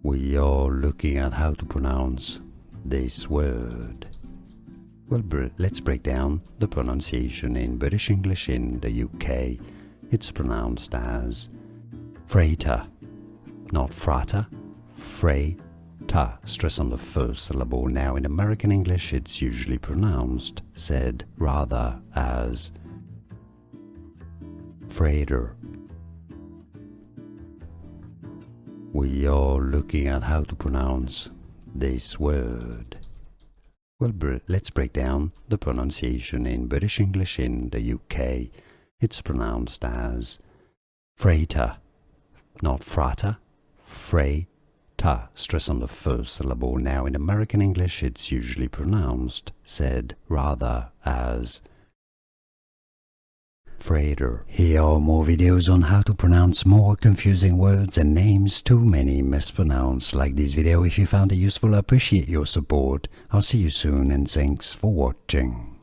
We are looking at how to pronounce this word. Well, let's break down the pronunciation in British English in the UK. It's pronounced as Frater, not frater, Frater. Stress on the first syllable. Now in American English it's usually pronounced, said rather, as Frater. We are looking at how to pronounce this word. Well, let's break down the pronunciation in British English in the UK. It's pronounced as Frater, not frater, Frater. Stress on the first syllable. Now in American English it's usually pronounced, said rather, as Frater. Here are more videos on how to pronounce more confusing words and names too many mispronounced. Like this video if you found it useful. I appreciate your support. I'll see you soon and thanks for watching.